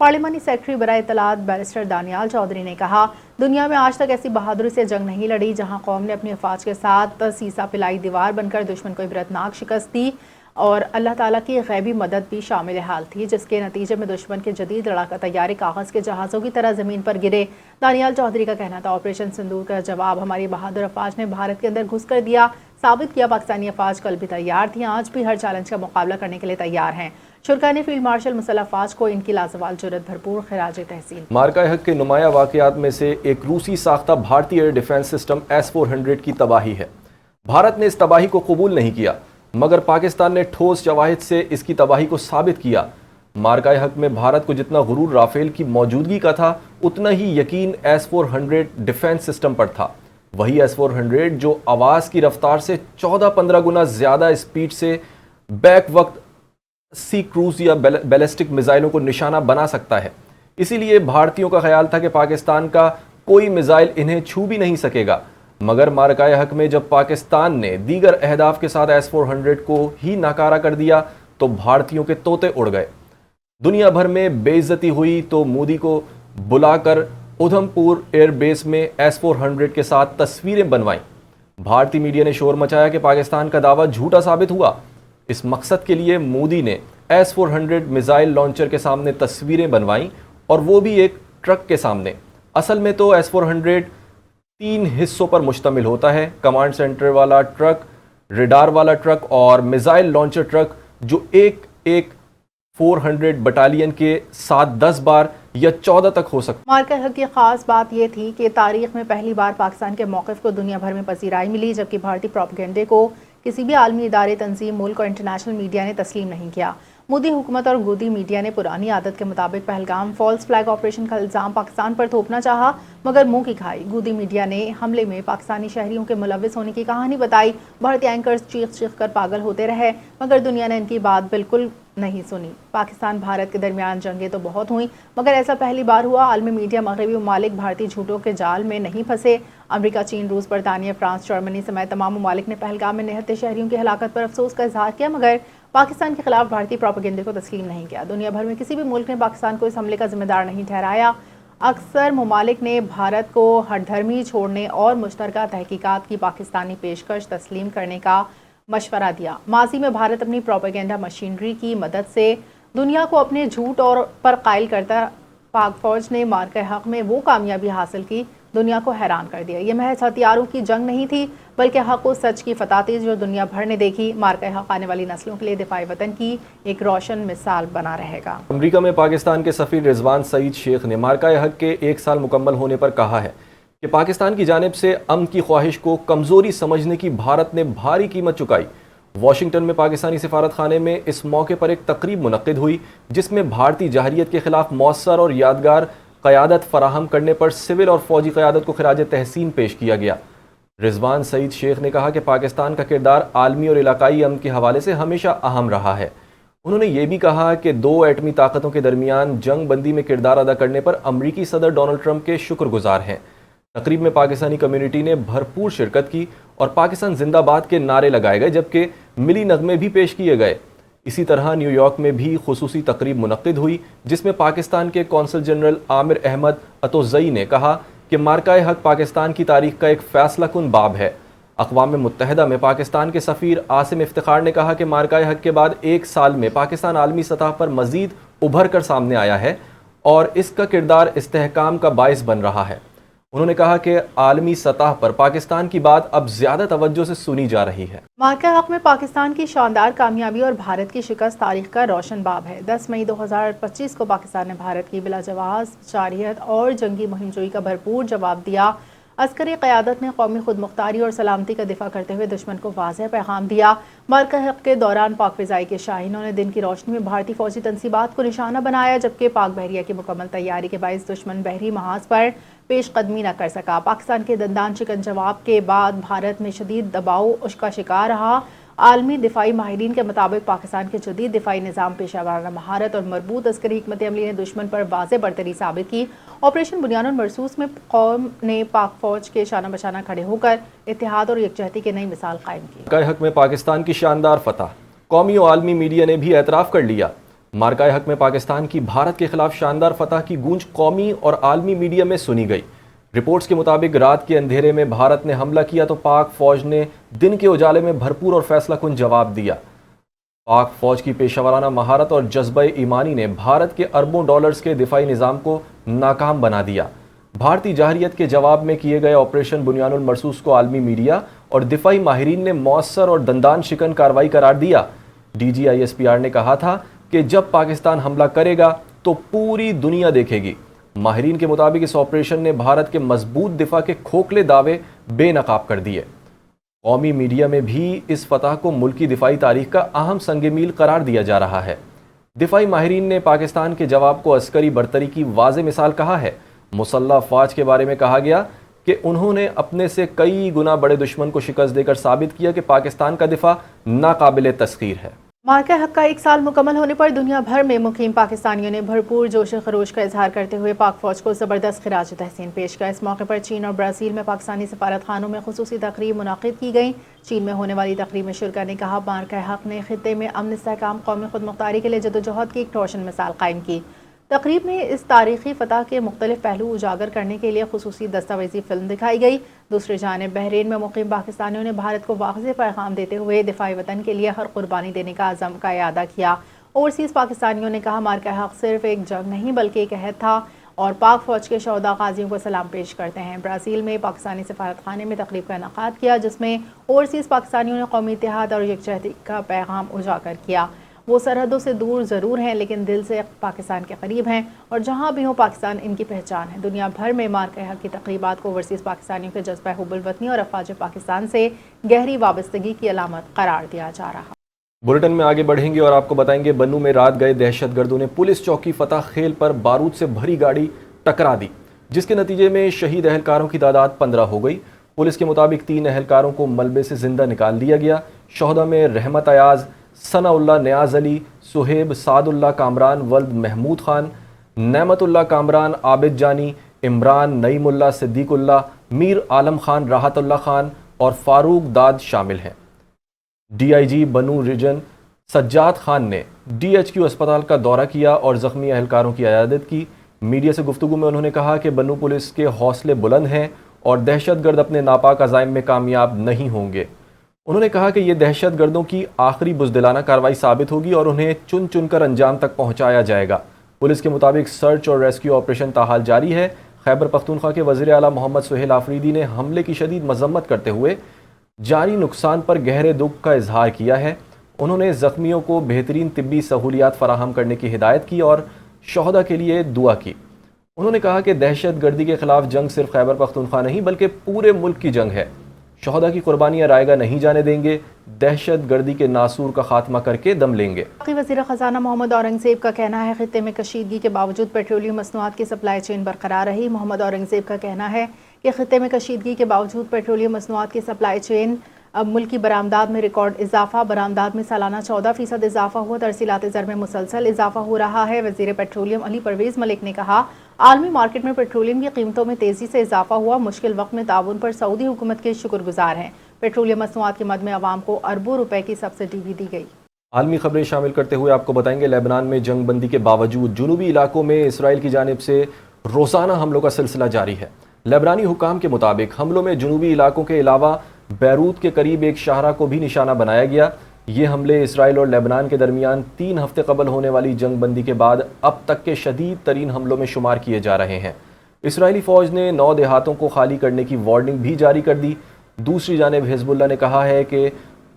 پارلیمانی سیکرٹری برائے اطلاعات بیرسٹر دانیال چودھری نے کہا، دنیا میں آج تک ایسی بہادری سے جنگ نہیں لڑی جہاں قوم نے اپنی افواج کے ساتھ سیسا پلائی دیوار بن کر دشمن کو عبرتناک شکست دی، اور اللہ تعالیٰ کی غیبی مدد بھی شامل حال تھی، جس کے نتیجے میں دشمن کے جدید لڑاکا طیارے کاغذ کے جہازوں کی طرح زمین پر گرے۔ دانیال چودھری کا کہنا تھا، آپریشن سندور کا جواب ہماری بہادر افواج نے بھارت کے اندر گھس کر دیا، ثابت کیا پاکستانی افواج کل بھی تیار تھی، آج بھی ہر چیلنج کا مقابلہ کرنے کے لیے تیار ہیں۔ شرکا نے فیلڈ مارشل مسلح افواج کو ان کی لازوال جرأت بھرپور خراج تحسین۔ مارکہ حق کے نمایاں واقعات میں سے ایک روسی ساختہ بھارتی ایئر ڈیفنس سسٹم S-400 کی تباہی ہے۔ بھارت نے اس تباہی کو قبول نہیں کیا، مگر پاکستان نے ٹھوس شواہد سے اس کی تباہی کو ثابت کیا۔ مارکہ حق میں بھارت کو جتنا غرور رافیل کی موجودگی کا تھا، اتنا ہی یقین S-400 ڈیفنس سسٹم پر تھا۔ وہی S-400 جو آواز کی رفتار سے 14-15 گنا زیادہ اسپیڈ سے بیک وقت سی کروز یا بیلسٹک میزائلوں کو نشانہ بنا سکتا ہے۔ اسی لیے بھارتیوں کا خیال تھا کہ پاکستان کا کوئی میزائل انہیں چھو بھی نہیں سکے گا، مگر مارکہ حق میں جب پاکستان نے دیگر اہداف کے ساتھ S-400 کو ہی ناکارہ کر دیا تو بھارتیوں کے طوطے اڑ گئے۔ دنیا بھر میں بے عزتی ہوئی تو مودی کو بلا کر ادھم پور ایئر بیس میں S-400 کے ساتھ تصویریں بنوائیں۔ بھارتی میڈیا نے شور مچایا کہ پاکستان کا دعویٰ جھوٹا ثابت ہوا۔ اس مقصد کے لیے مودی نے S-400 میزائل لانچر کے سامنے تصویریں بنوائیں، اور وہ بھی ایک ٹرک کے سامنے۔ اصل میں تو S-400 تین حصوں پر مشتمل ہوتا ہے: کمانڈ سینٹر والا ٹرک، ریڈار والا ٹرک اور میزائل لانچر ٹرک، جو ایک 400 بٹالین کے ساتھ 10 بار یا 14 تک ہو سکتا ہے۔ مارکہ حق کی خاص بات یہ تھی کہ تاریخ میں پہلی بار پاکستان کے موقف کو دنیا بھر میں پذیرائی ملی، جبکہ بھارتی پروپیگنڈے کو کسی بھی عالمی ادارے، تنظیم، ملک اور انٹرنیشنل میڈیا نے تسلیم نہیں کیا۔ مودی حکومت اور گودی میڈیا نے پرانی عادت کے مطابق پہلگام فالس فلیگ آپریشن کا الزام پاکستان پر تھوپنا چاہا، مگر منہ کی کھائی۔ گودی میڈیا نے حملے میں پاکستانی شہریوں کے ملوث ہونے کی کہانی بتائی۔ بھارتی اینکرز چیخ چیخ کر پاگل ہوتے رہے، مگر دنیا نے ان کی بات بالکل نہیں سنی۔ پاکستان بھارت کے درمیان جنگیں تو بہت ہوئیں، مگر ایسا پہلی بار ہوا عالمی میڈیا مغربی ممالک بھارتی جھوٹوں کے جال میں نہیں پھنسے۔ امریکہ، چین، روس، برطانیہ، فرانس، جرمنی سمیت تمام ممالک نے پہلگام میں نہتے شہریوں کی ہلاکت پر افسوس کا اظہار کیا، مگر پاکستان کے خلاف بھارتی پروپیگنڈے کو تسلیم نہیں کیا۔ دنیا بھر میں کسی بھی ملک نے پاکستان کو اس حملے کا ذمہ دار نہیں ٹھہرایا۔ اکثر ممالک نے بھارت کو ہٹ دھرمی چھوڑنے اور مشترکہ تحقیقات کی پاکستانی پیشکش تسلیم کرنے کا مشورہ دیا۔ ماضی میں بھارت اپنی پروپیگنڈا مشینری کی مدد سے دنیا کو اپنے جھوٹ اور پر قائل کرتا، پاک فوج نے مارکہ حق میں وہ کامیابی حاصل کی، دنیا کو حیران کر دیا۔ یہ محض ہتھیاروں کی جنگ نہیں تھی، بلکہ حق و سچ کی فتح تھی جو دنیا بھر نے دیکھی۔ مارکہ حق آنے والی نسلوں کے لیے دفاع وطن کی ایک روشن مثال بنا رہے گا۔ امریکہ میں پاکستان کے سفیر رضوان سعید شیخ نے مارکہ حق کے 1 سال مکمل ہونے پر کہا ہے کہ پاکستان کی جانب سے امن کی خواہش کو کمزوری سمجھنے کی بھارت نے بھاری قیمت چکائی۔ واشنگٹن میں پاکستانی سفارت خانے میں اس موقع پر ایک تقریب منعقد ہوئی، جس میں بھارتی جارحیت کے خلاف مؤثر اور یادگار قیادت فراہم کرنے پر سول اور فوجی قیادت کو خراج تحسین پیش کیا گیا۔ رضوان سعید شیخ نے کہا کہ پاکستان کا کردار عالمی اور علاقائی امن کے حوالے سے ہمیشہ اہم رہا ہے۔ انہوں نے یہ بھی کہا کہ 2 ایٹمی طاقتوں کے درمیان جنگ بندی میں کردار ادا کرنے پر امریکی صدر ڈونلڈ ٹرمپ کے شکر گزار ہیں۔ تقریب میں پاکستانی کمیونٹی نے بھرپور شرکت کی اور پاکستان زندہ باد کے نعرے لگائے گئے، جبکہ ملی نغمے بھی پیش کیے گئے۔ اسی طرح نیو یارک میں بھی خصوصی تقریب منعقد ہوئی، جس میں پاکستان کے قونصل جنرل عامر احمد اتوزئی نے کہا کہ مارکہ حق پاکستان کی تاریخ کا ایک فیصلہ کن باب ہے۔ اقوام متحدہ میں پاکستان کے سفیر عاصم افتخار نے کہا کہ مارکہ حق کے بعد 1 سال میں پاکستان عالمی سطح پر مزید ابھر کر سامنے آیا ہے اور اس کا کردار استحکام کا باعث بن رہا ہے۔ انہوں نے کہا کہ عالمی سطح پر پاکستان کی بات اب زیادہ توجہ سے سنی جا رہی ہے۔ مارکہ حق میں پاکستان کی شاندار کامیابی اور بھارت کی شکست تاریخ کا روشن باب ہے۔ 10 مئی 2025 کو پاکستان نے بھارت کی بلا جواز جارحیت اور جنگی مہم جوئی کا بھرپور جواب دیا۔ عسکری قیادت نے قومی خود مختاری اور سلامتی کا دفاع کرتے ہوئے دشمن کو واضح پیغام دیا۔ مارکہ حق کے دوران پاک فضائی کے شاہینوں نے دن کی روشنی میں بھارتی فوجی تنصیبات کو نشانہ بنایا، جبکہ پاک بحریہ کی مکمل تیاری کے باعث دشمن بحری محاذ پر پیش قدمی نہ کر سکا۔ پاکستان کے دندان شکن جواب کے بعد بھارت میں شدید دباؤ کا شکار رہا۔ عالمی دفاعی ماہرین کے مطابق پاکستان کے جدید دفاعی نظام، پیشہ ورانہ مہارت اور مربوط عسکری حکمت عملی نے دشمن پر واضح برتری ثابت کی۔ آپریشن بنیان المرصوص میں قوم نے پاک فوج کے شانہ بشانہ کھڑے ہو کر اتحاد اور یکجہتی کی نئی مثال قائم کی۔ مارکہ حق میں پاکستان کی شاندار فتح قومی و عالمی میڈیا نے بھی اعتراف کر لیا۔ مارکہ حق میں پاکستان کی بھارت کے خلاف شاندار فتح کی گونج قومی اور عالمی میڈیا میں سنی گئی۔ رپورٹس کے مطابق رات کے اندھیرے میں بھارت نے حملہ کیا تو پاک فوج نے دن کے اجالے میں بھرپور اور فیصلہ کن جواب دیا۔ پاک فوج کی پیشہ ورانہ مہارت اور جذبہ ایمانی نے بھارت کے اربوں ڈالرز کے دفاعی نظام کو ناکام بنا دیا۔ بھارتی جارحیت کے جواب میں کیے گئے آپریشن بنیان المرصوص کو عالمی میڈیا اور دفاعی ماہرین نے مؤثر اور دندان شکن کارروائی قرار دیا۔ ڈی جی ISPR نے کہا تھا کہ جب پاکستان حملہ کرے گا تو پوری دنیا دیکھے گی۔ ماہرین کے مطابق اس آپریشن نے بھارت کے مضبوط دفاع کے کھوکھلے دعوے بے نقاب کر دیے۔ قومی میڈیا میں بھی اس فتح کو ملکی دفاعی تاریخ کا اہم سنگ میل قرار دیا جا رہا ہے۔ دفاعی ماہرین نے پاکستان کے جواب کو عسکری برتری کی واضح مثال کہا ہے۔ مسلح افواج کے بارے میں کہا گیا کہ انہوں نے اپنے سے کئی گنا بڑے دشمن کو شکست دے کر ثابت کیا کہ پاکستان کا دفاع ناقابل تسخیر ہے۔ مارکہ حق کا 1 سال مکمل ہونے پر دنیا بھر میں مقیم پاکستانیوں نے بھرپور جوش و خروش کا اظہار کرتے ہوئے پاک فوج کو زبردست خراج تحسین پیش کیا۔ اس موقع پر چین اور برازیل میں پاکستانی سفارت خانوں میں خصوصی تقریب منعقد کی گئی۔ چین میں ہونے والی تقریب میں شرکا نے کہا مارکہ حق نے خطے میں امن استحکام قومی خود مختاری کے لیے جدوجہد کی ایک روشن مثال قائم کی۔ تقریب میں اس تاریخی فتح کے مختلف پہلو اجاگر کرنے کے لیے خصوصی دستاویزی فلم دکھائی گئی۔ دوسری جانب بحرین میں مقیم پاکستانیوں نے بھارت کو واضح پیغام دیتے ہوئے دفاعی وطن کے لیے ہر قربانی دینے کا عزم کا اعادہ کیا۔ اوورسیز پاکستانیوں نے کہا مارکہ حق صرف ایک جنگ نہیں بلکہ ایک عہد تھا اور پاک فوج کے شہداء غازیوں کو سلام پیش کرتے ہیں۔ برازیل میں پاکستانی سفارت خانے میں تقریب کا انعقاد کیا جس میں اوورسیز پاکستانیوں نے قومی اتحاد اور یکجہتی کا پیغام اجاگر کیا۔ وہ سرحدوں سے دور ضرور ہیں لیکن دل سے پاکستان کے قریب ہیں اور جہاں بھی ہوں پاکستان ان کی پہچان ہے۔ دنیا بھر میں مارکہ حق کی تقریبات کو اوورسیز پاکستانیوں کے جذبہ حب الوطنی اور افواج پاکستان سے گہری وابستگی کی علامت قرار دیا جا رہا۔ بلیٹن میں آگے بڑھیں گے اور آپ کو بتائیں گے بنو میں رات گئے دہشت گردوں نے پولیس چوکی فتح خیل پر بارود سے بھری گاڑی ٹکرا دی جس کے نتیجے میں شہید اہلکاروں کی تعداد 15 ہو گئی۔ پولیس کے مطابق 3 اہلکاروں کو ملبے سے زندہ نکال لیا گیا۔ شہداء میں رحمت ایاز، ثناء اللہ نیاز علی، سہیب سعد اللہ کامران، ولد محمود خان، نعمت اللہ کامران، عابد جانی، عمران نعیم اللہ، صدیق اللہ، میر عالم خان، راحت اللہ خان اور فاروق داد شامل ہیں۔ DIG بنو ریجن سجاد خان نے DHQ اسپتال کا دورہ کیا اور زخمی اہلکاروں کی عیادت کی۔ میڈیا سے گفتگو میں انہوں نے کہا کہ بنو پولیس کے حوصلے بلند ہیں اور دہشت گرد اپنے ناپاک عزائم میں کامیاب نہیں ہوں گے۔ انہوں نے کہا کہ یہ دہشت گردوں کی آخری بزدلانہ کارروائی ثابت ہوگی اور انہیں چن چن کر انجام تک پہنچایا جائے گا۔ پولیس کے مطابق سرچ اور ریسکیو آپریشن تاحال جاری ہے۔ خیبر پختونخوا کے وزیر اعلیٰ محمد سہیل آفریدی نے حملے کی شدید مذمت کرتے ہوئے جاری نقصان پر گہرے دکھ کا اظہار کیا ہے۔ انہوں نے زخمیوں کو بہترین طبی سہولیات فراہم کرنے کی ہدایت کی اور شہداء کے لیے دعا کی۔ انہوں نے کہا کہ دہشت گردی کے خلاف جنگ صرف خیبر پختونخوا نہیں بلکہ پورے ملک کی جنگ ہے۔ شہداء کی قربانیاں رائیگاں نہیں جانے دیں گے، دہشت گردی کے ناسور کا خاتمہ کر کے دم لیں گے۔ وزیر خزانہ محمد اورنگزیب کا کہنا ہے خطے میں کشیدگی کے باوجود پیٹرولیم مصنوعات کی سپلائی چین برقرار رہی۔ محمد اورنگزیب کا کہنا ہے کہ خطے میں کشیدگی کے باوجود پیٹرولیم مصنوعات کی سپلائی چین اب ملکی برآمدات میں ریکارڈ اضافہ، برآمدات میں سالانہ 14% اضافہ ہوا، ترسیلات زر میں مسلسل اضافہ ہو رہا ہے۔ وزیر پیٹرولیم علی پرویز ملک نے کہا عالمی مارکیٹ میں پیٹرولیم کی قیمتوں میں تیزی سے اضافہ ہوا، مشکل وقت میں تعاون پر سعودی حکومت کے شکر گزار ہیں۔ پیٹرولیم مصنوعات کی مد میں عوام کو اربوں روپے کی سبسڈی بھی دی گئی۔ عالمی خبریں شامل کرتے ہوئے آپ کو بتائیں گے لبنان میں جنگ بندی کے باوجود جنوبی علاقوں میں اسرائیل کی جانب سے روزانہ حملوں کا سلسلہ جاری ہے۔ لبنانی حکام کے مطابق حملوں میں جنوبی علاقوں کے علاوہ بیروت کے قریب ایک شاہراہ کو بھی نشانہ بنایا گیا۔ یہ حملے اسرائیل اور لبنان کے درمیان 3 ہفتے قبل ہونے والی جنگ بندی کے بعد اب تک کے شدید ترین حملوں میں شمار کیے جا رہے ہیں۔ اسرائیلی فوج نے 9 دیہاتوں کو خالی کرنے کی وارننگ بھی جاری کر دی۔ دوسری جانب حزب اللہ نے کہا ہے کہ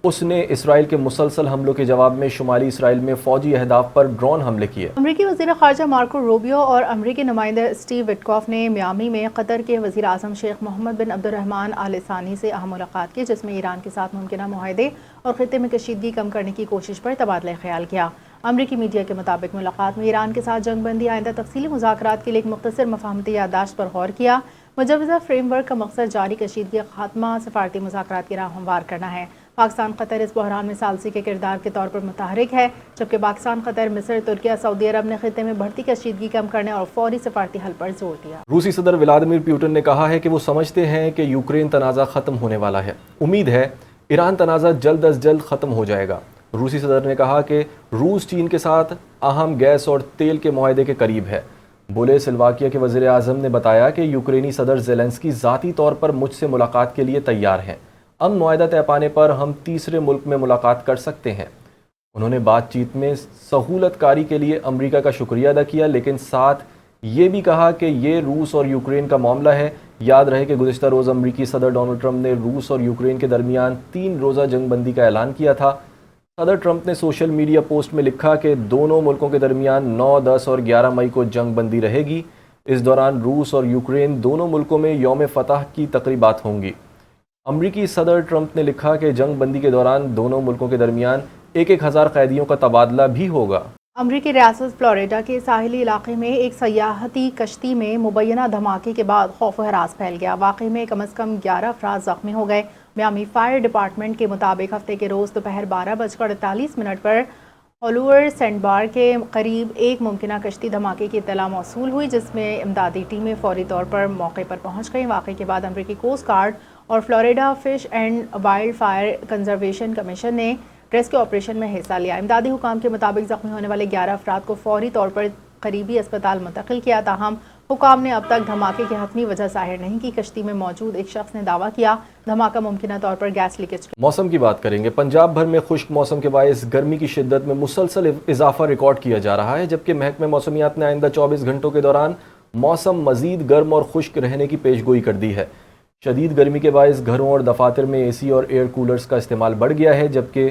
اس نے اسرائیل کے مسلسل حملوں کے جواب میں شمالی اسرائیل میں فوجی اہداف پر ڈرون حملے کیے۔ امریکی وزیر خارجہ مارکو روبیو اور امریکی نمائندہ اسٹیو وٹکوف نے میامی میں قطر کے وزیر اعظم شیخ محمد بن عبد الرحمن آل ثانی سے اہم ملاقات کی جس میں ایران کے ساتھ ممکنہ معاہدے اور خطے میں کشیدگی کم کرنے کی کوشش پر تبادلہ خیال کیا۔ امریکی میڈیا کے مطابق ملاقات میں ایران کے ساتھ جنگ بندی آئندہ تفصیلی مذاکرات کے لیے ایک مختصر مفاہمتی یادداشت پر غور کیا۔ مجوزہ فریم ورک کا مقصد جاری کشیدگی کا خاتمہ، سفارتی مذاکرات کی راہ ہموار کرنا ہے۔ پاکستان قطر اس بحران میں ثالثی کے کردار کے طور پر متحرک ہے، جبکہ پاکستان، قطر، مصر، ترکیہ، سعودی عرب نے خطے میں بڑھتی کشیدگی کم کرنے اور فوری سفارتی حل پر زور دیا۔ روسی صدر ولادیمیر پوٹن نے کہا ہے کہ وہ سمجھتے ہیں کہ یوکرین تنازع ختم ہونے والا ہے۔ امید ہے ایران تنازع جلد از جلد ختم ہو جائے گا۔ روسی صدر نے کہا کہ روس چین کے ساتھ اہم گیس اور تیل کے معاہدے کے قریب ہے۔ بولے سلواکیہ کے وزیر اعظم نے بتایا کہ یوکرینی صدر زیلنسکی ذاتی طور پر مجھ سے ملاقات کے لیے تیار ہیں۔ امن معاہدہ طے پانے پر ہم تیسرے ملک میں ملاقات کر سکتے ہیں۔ انہوں نے بات چیت میں سہولت کاری کے لیے امریکہ کا شکریہ ادا کیا، لیکن ساتھ یہ بھی کہا کہ یہ روس اور یوکرین کا معاملہ ہے۔ یاد رہے کہ گزشتہ روز امریکی صدر ڈونلڈ ٹرمپ نے روس اور یوکرین کے درمیان 3 روزہ جنگ بندی کا اعلان کیا تھا۔ صدر ٹرمپ نے سوشل میڈیا پوسٹ میں لکھا کہ دونوں ملکوں کے درمیان 9، 10 اور 11 مئی کو جنگ بندی رہے گی۔ اس دوران روس اور یوکرین دونوں ملکوں میں یوم فتح کی تقریبات ہوں گی۔ امریکی صدر ٹرمپ نے لکھا کہ جنگ بندی کے دوران دونوں ملکوں کے درمیان 1,000 قیدیوں کا تبادلہ بھی ہوگا۔ امریکی ریاست فلوریڈا کے ساحلی علاقے میں ایک سیاحتی کشتی میں مبینہ دھماکے کے بعد خوف و ہراس پھیل گیا۔ واقعے میں کم از کم 11 افراد زخمی ہو گئے۔ میامی فائر ڈپارٹمنٹ کے مطابق ہفتے کے روز دوپہر 12:48 پر ہولور سینڈ بار کے قریب ایک ممکنہ کشتی دھماکے کی اطلاع موصول ہوئی، جس میں امدادی ٹیمیں فوری طور پر موقع پر پہنچ گئیں۔ واقعے کے بعد امریکی کوسٹ گارڈ اور Florida fish and wild fire conservation commission نے ریسکیو آپریشن میں حصہ لیا۔ امدادی حکام کے مطابق زخمی ہونے والے 11 افراد کو فوری طور پر قریبی اسپتال منتقل کیا، تاہم حکام نے اب تک دھماکے کی حتمی وجہ ظاہر نہیں کی۔ کشتی میں موجود ایک شخص نے دعویٰ کیا دھماکہ ممکنہ طور پر گیس لیکیج۔ موسم کی بات کریں گے۔ پنجاب بھر میں خشک موسم کے باعث گرمی کی شدت میں مسلسل اضافہ ریکارڈ کیا جا رہا ہے، جبکہ محکمہ موسمیات نے آئندہ 24 گھنٹوں کے دوران موسم مزید گرم اور خشک رہنے کی پیش گوئی کر دی ہے۔ شدید گرمی کے باعث گھروں اور دفاتر میں اے سی اور ایئر کولرز کا استعمال بڑھ گیا ہے، جبکہ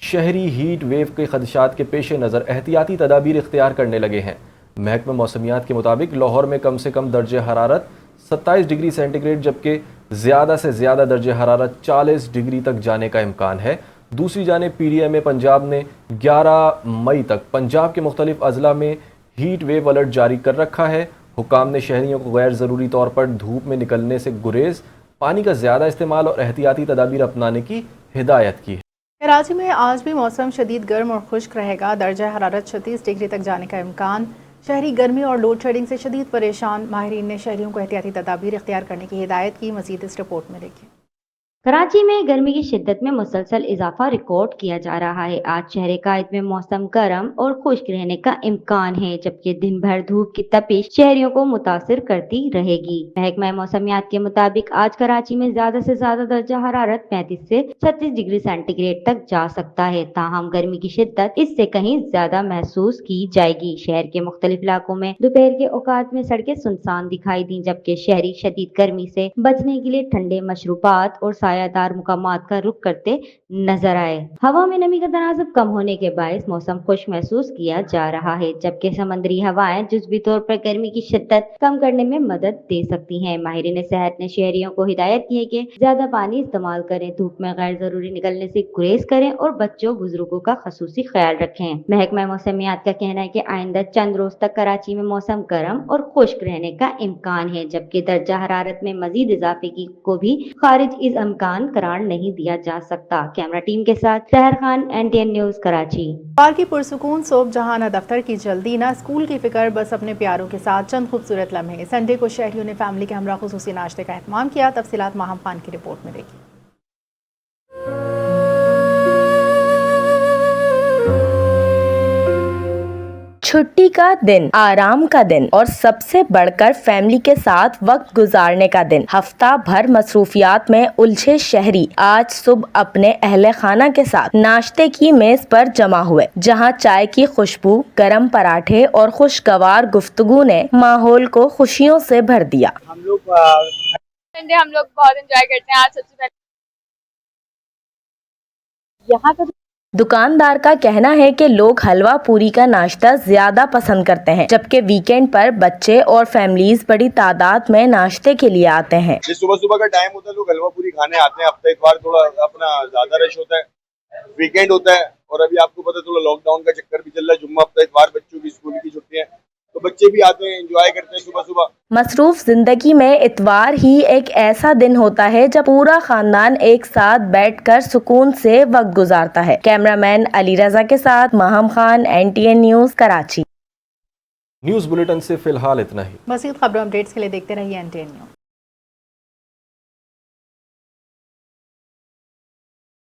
شہری ہیٹ ویو کے خدشات کے پیش نظر احتیاطی تدابیر اختیار کرنے لگے ہیں۔ محکمہ موسمیات کے مطابق لاہور میں کم سے کم درجہ حرارت 27 ڈگری سینٹی گریڈ جبکہ زیادہ سے زیادہ درجہ حرارت 40 ڈگری تک جانے کا امکان ہے۔ دوسری جانب پی ڈی ایم پنجاب نے 11 مئی تک پنجاب کے مختلف اضلاع میں ہیٹ ویو الرٹ جاری کر رکھا ہے۔ حکام نے شہریوں کو غیر ضروری طور پر دھوپ میں نکلنے سے گریز، پانی کا زیادہ استعمال اور احتیاطی تدابیر اپنانے کی ہدایت کی ہے۔ کراچی میں آج بھی موسم شدید گرم اور خشک رہے گا۔ درجہ حرارت 36 ڈگری تک جانے کا امکان۔ شہری گرمی اور لوڈ شیڈنگ سے شدید پریشان۔ ماہرین نے شہریوں کو احتیاطی تدابیر اختیار کرنے کی ہدایت کی۔ مزید اس رپورٹ میں دیکھیں۔ کراچی میں گرمی کی شدت میں مسلسل اضافہ ریکارڈ کیا جا رہا ہے۔ آج شہر قائد میں موسم گرم اور خشک رہنے کا امکان ہے، جبکہ دن بھر دھوپ کی تپش شہریوں کو متاثر کرتی رہے گی۔ محکمہ موسمیات کے مطابق آج کراچی میں زیادہ سے زیادہ درجہ حرارت 35 سے 36 ڈگری سینٹی گریڈ تک جا سکتا ہے، تاہم گرمی کی شدت اس سے کہیں زیادہ محسوس کی جائے گی۔ شہر کے مختلف علاقوں میں دوپہر کے اوقات میں سڑکیں سنسان دکھائی دیں، جبکہ شہری شدید گرمی سے بچنے کے لیے ٹھنڈے مشروبات اور سایہ دار مقامات کا رخ کرتے نظر آئے۔ ہوا میں نمی کا تناسب کم ہونے کے باعث موسم خشک محسوس کیا جا رہا ہے، جبکہ سمندری ہوائیں جزوی طور پر گرمی کی شدت کم کرنے میں مدد دے سکتی ہیں۔ ماہرین صحت نے شہریوں کو ہدایت کی ہے کہ زیادہ پانی استعمال کریں، دھوپ میں غیر ضروری نکلنے سے گریز کریں اور بچوں بزرگوں کا خصوصی خیال رکھیں۔ محکمہ موسمیات کا کہنا ہے کہ آئندہ چند روز تک کراچی میں موسم گرم اور خشک رہنے کا امکان ہے، جبکہ درجہ حرارت میں مزید اضافے کو بھی خارج از امکان قرار نہیں دیا جا سکتا۔ کیمرہ ٹیم کے ساتھ سحر خان، NTN نیوز کراچی۔ اتوار کی پرسکون صبح، جہاں نہ دفتر کی جلدی نہ اسکول کی فکر، بس اپنے پیاروں کے ساتھ چند خوبصورت لمحے۔ سنڈے کو شہریوں نے فیملی کے ہمراہ خصوصی ناشتے کا اہتمام کیا۔ تفصیلات ماہم خان کی رپورٹ میں دیکھیں۔ چھٹی کا دن، آرام کا دن اور سب سے بڑھ کر فیملی کے ساتھ وقت گزارنے کا دن۔ ہفتہ بھر مصروفیات میں الجھے شہری آج صبح اپنے اہل خانہ کے ساتھ ناشتے کی میز پر جمع ہوئے، جہاں چائے کی خوشبو، گرم پراٹھے اور خوشگوار گفتگو نے ماحول کو خوشیوں سے بھر دیا۔ ہم لوگ بہت انجوائے کرتے ہیں۔ آج سب سے پہلے یہاں کا دکاندار کا کہنا ہے کہ لوگ حلوہ پوری کا ناشتہ زیادہ پسند کرتے ہیں، جبکہ ویکینڈ پر بچے اور فیملیز بڑی تعداد میں ناشتے کے لیے آتے ہیں۔ صبح صبح کا ٹائم ہوتا ہے، لوگ حلوہ پوری کھانے آتے ہیں۔ ہفتہ اتوار تھوڑا اپنا زیادہ رش ہوتا ہے، ویکینڈ ہوتا ہے، اور ابھی آپ کو پتہ تھوڑا لاک ڈاؤن کا چکر بھی چل رہا ہے۔ جمعہ ہفتہ اتوار بچوں کی اسکول کی چھٹیاں، تو بچے بھی آتے ہیں، انجوائے کرتے ہیں صبح صبح۔ مصروف زندگی میں اتوار ہی ایک ایسا دن ہوتا ہے جب پورا خاندان ایک ساتھ بیٹھ کر سکون سے وقت گزارتا ہے۔ کیمرہ مین علی رضا کے ساتھ Maham Khan, NTN news Karachi. News bulletin سے فی الحال اتنا ہی۔ مزید خبروں اپڈیٹس کے لیے دیکھتے رہیے NTN نیوز۔